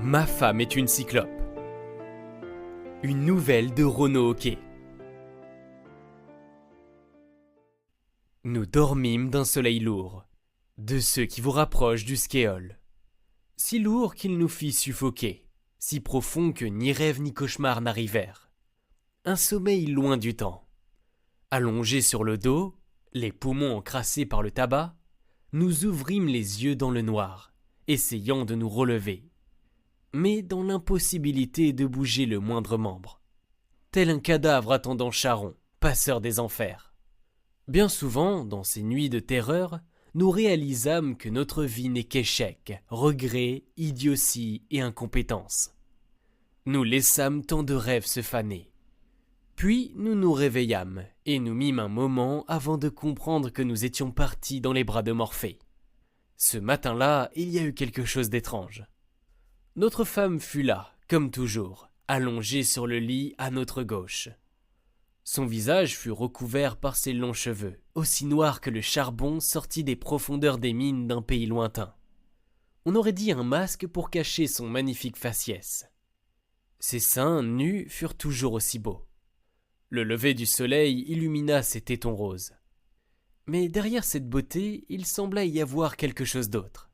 Ma femme est une cyclope. Une nouvelle de Renaud Hoquet. Nous dormîmes d'un soleil lourd, de ceux qui vous rapprochent du skéole. Si lourd qu'il nous fit suffoquer, si profond que ni rêve ni cauchemar n'arrivèrent. Un sommeil loin du temps. Allongés sur le dos, les poumons encrassés par le tabac, nous ouvrîmes les yeux dans le noir, essayant de nous relever, mais dans l'impossibilité de bouger le moindre membre, tel un cadavre attendant Charon, passeur des enfers. Bien souvent, dans ces nuits de terreur, nous réalisâmes que notre vie n'est qu'échec, regret, idiotie et incompétence. Nous laissâmes tant de rêves se faner. Puis nous nous réveillâmes, et nous mîmes un moment avant de comprendre que nous étions partis dans les bras de Morphée. Ce matin-là, il y a eu quelque chose d'étrange. Notre femme fut là, comme toujours, allongée sur le lit à notre gauche. Son visage fut recouvert par ses longs cheveux, aussi noirs que le charbon sorti des profondeurs des mines d'un pays lointain. On aurait dit un masque pour cacher son magnifique faciès. Ses seins nus furent toujours aussi beaux. Le lever du soleil illumina ses tétons roses. Mais derrière cette beauté, il sembla y avoir quelque chose d'autre.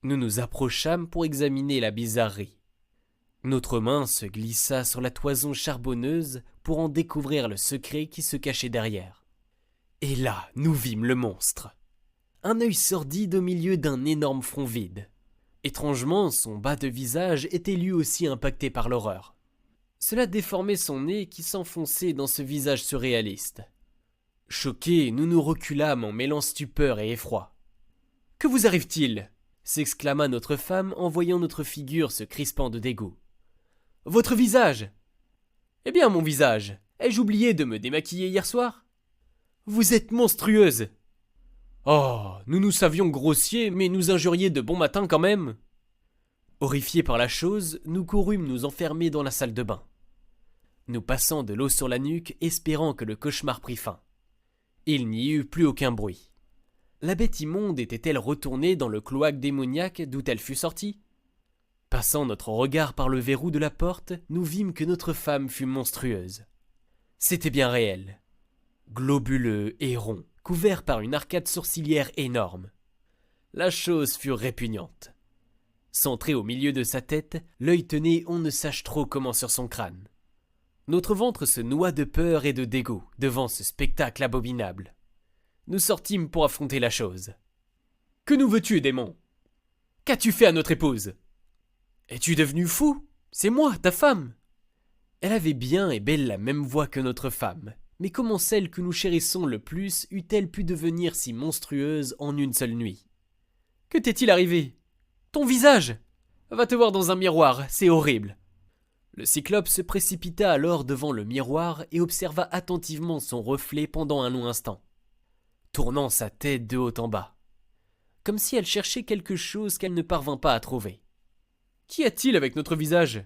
Nous nous approchâmes pour examiner la bizarrerie. Notre main se glissa sur la toison charbonneuse pour en découvrir le secret qui se cachait derrière. Et là, nous vîmes le monstre. Un œil sordide au milieu d'un énorme front vide. Étrangement, son bas de visage était lui aussi impacté par l'horreur. Cela déformait son nez qui s'enfonçait dans ce visage surréaliste. Choqués, nous nous reculâmes en mêlant stupeur et effroi. « Que vous arrive-t-il » s'exclama notre femme en voyant notre figure se crispant de dégoût. « Votre visage !»« Eh bien, mon visage, ai-je oublié de me démaquiller hier soir ?»« Vous êtes monstrueuse !»« Oh, nous nous savions grossiers, mais nous injuriez de bon matin quand même !» Horrifiés par la chose, nous courûmes nous enfermer dans la salle de bain. Nous passant de l'eau sur la nuque, espérant que le cauchemar prît fin. Il n'y eut plus aucun bruit. La bête immonde était-elle retournée dans le cloaque démoniaque d'où elle fut sortie ? Passant notre regard par le verrou de la porte, nous vîmes que notre femme fut monstrueuse. C'était bien réel. Globuleux et rond, couvert par une arcade sourcilière énorme. La chose fut répugnante. Centré au milieu de sa tête, l'œil tenait on ne sache trop comment sur son crâne. Notre ventre se noua de peur et de dégoût devant ce spectacle abominable. Nous sortîmes pour affronter la chose. « Que nous veux-tu, démon ? Qu'as-tu fait à notre épouse ? Es-tu devenu fou ? C'est moi, ta femme !» Elle avait bien et belle la même voix que notre femme, mais comment celle que nous chérissons le plus eût-elle pu devenir si monstrueuse en une seule nuit ? « Que t'est-il arrivé ? Ton visage ! Va te voir dans un miroir, c'est horrible !» Le cyclope se précipita alors devant le miroir et observa attentivement son reflet pendant un long instant, tournant sa tête de haut en bas, comme si elle cherchait quelque chose qu'elle ne parvint pas à trouver. « Qu'y a-t-il avec notre visage ?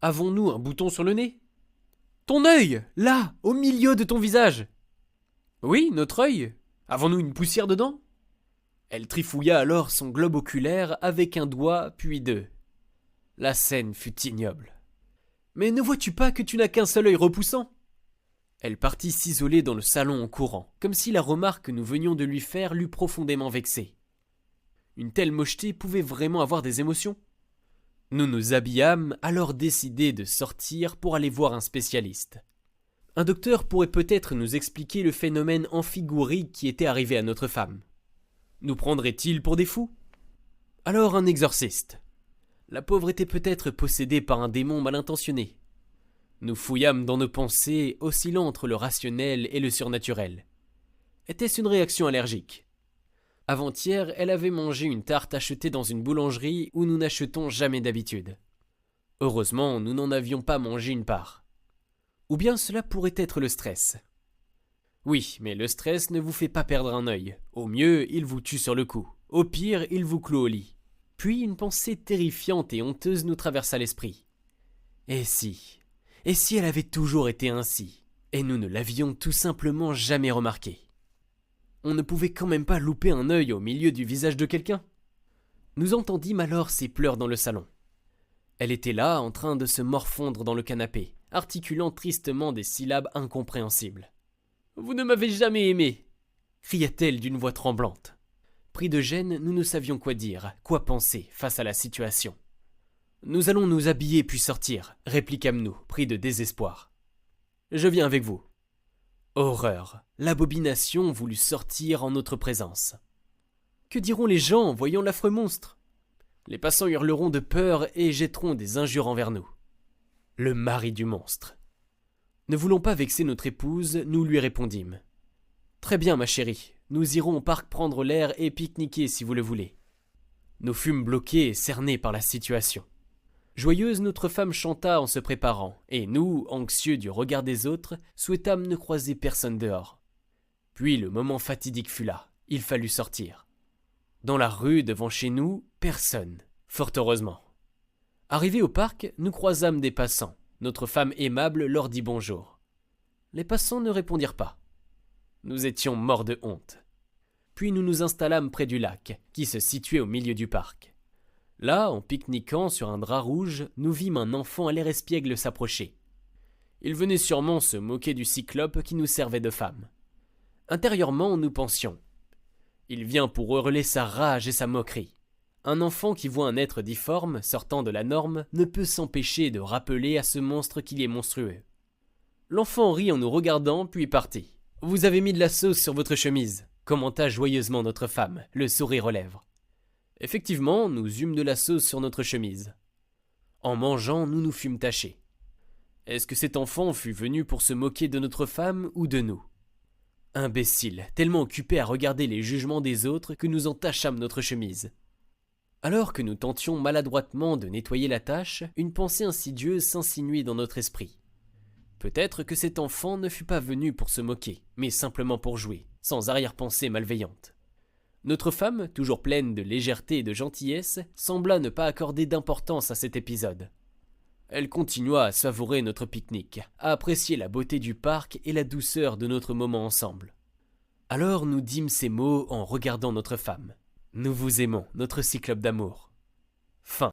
Avons-nous un bouton sur le nez ? Ton œil, là, au milieu de ton visage !»« Oui, notre œil. Avons-nous une poussière dedans ?» Elle trifouilla alors son globe oculaire avec un doigt puis deux. La scène fut ignoble. « Mais ne vois-tu pas que tu n'as qu'un seul œil repoussant ?» Elle partit s'isoler dans le salon en courant, comme si la remarque que nous venions de lui faire l'eût profondément vexée. Une telle mocheté pouvait vraiment avoir des émotions ? Nous nous habillâmes, alors décidés de sortir pour aller voir un spécialiste. Un docteur pourrait peut-être nous expliquer le phénomène amphigourique qui était arrivé à notre femme. Nous prendrait-il pour des fous ? Alors un exorciste. La pauvre était peut-être possédée par un démon mal intentionné. Nous fouillâmes dans nos pensées, oscillant entre le rationnel et le surnaturel. Était-ce une réaction allergique ? Avant-hier, elle avait mangé une tarte achetée dans une boulangerie où nous n'achetons jamais d'habitude. Heureusement, nous n'en avions pas mangé une part. Ou bien cela pourrait être le stress. Oui, mais le stress ne vous fait pas perdre un œil. Au mieux, il vous tue sur le coup. Au pire, il vous cloue au lit. Puis une pensée terrifiante et honteuse nous traversa l'esprit. Et si elle avait toujours été ainsi, et nous ne l'avions tout simplement jamais remarqué ? On ne pouvait quand même pas louper un œil au milieu du visage de quelqu'un. Nous entendîmes alors ses pleurs dans le salon. Elle était là, en train de se morfondre dans le canapé, articulant tristement des syllabes incompréhensibles. « Vous ne m'avez jamais aimé !» cria-t-elle d'une voix tremblante. Pris de gêne, nous ne savions quoi dire, quoi penser face à la situation. « Nous allons nous habiller puis sortir, » répliquâmes-nous, pris de désespoir. « Je viens avec vous. » Horreur, l'abomination voulut sortir en notre présence. Que diront les gens en voyant l'affreux monstre? Les passants hurleront de peur et jetteront des injures envers nous. Le mari du monstre. Ne voulant pas vexer notre épouse, nous lui répondîmes. « Très bien, ma chérie, nous irons au parc prendre l'air et pique-niquer si vous le voulez. » Nous fûmes bloqués et cernés par la situation. Joyeuse, notre femme chanta en se préparant, et nous, anxieux du regard des autres, souhaitâmes ne croiser personne dehors. Puis le moment fatidique fut là, il fallut sortir. Dans la rue devant chez nous, personne, fort heureusement. Arrivés au parc, nous croisâmes des passants. Notre femme aimable leur dit bonjour. Les passants ne répondirent pas. Nous étions morts de honte. Puis nous nous installâmes près du lac, qui se situait au milieu du parc. Là, en pique-niquant sur un drap rouge, nous vîmes un enfant à l'air espiègle s'approcher. Il venait sûrement se moquer du cyclope qui nous servait de femme. Intérieurement, nous pensions. Il vient pour hurler sa rage et sa moquerie. Un enfant qui voit un être difforme, sortant de la norme, ne peut s'empêcher de rappeler à ce monstre qu'il est monstrueux. L'enfant rit en nous regardant, puis partit. « Vous avez mis de la sauce sur votre chemise », commenta joyeusement notre femme, le sourire aux lèvres. Effectivement, nous eûmes de la sauce sur notre chemise. En mangeant, nous nous fûmes tachés. Est-ce que cet enfant fût venu pour se moquer de notre femme ou de nous? Imbécile, tellement occupé à regarder les jugements des autres que nous entachâmes notre chemise. Alors que nous tentions maladroitement de nettoyer la tache, une pensée insidieuse s'insinuait dans notre esprit. Peut-être que cet enfant ne fut pas venu pour se moquer, mais simplement pour jouer, sans arrière-pensée malveillante. Notre femme, toujours pleine de légèreté et de gentillesse, sembla ne pas accorder d'importance à cet épisode. Elle continua à savourer notre pique-nique, à apprécier la beauté du parc et la douceur de notre moment ensemble. Alors nous dîmes ces mots en regardant notre femme. Nous vous aimons, notre cyclope d'amour. Fin.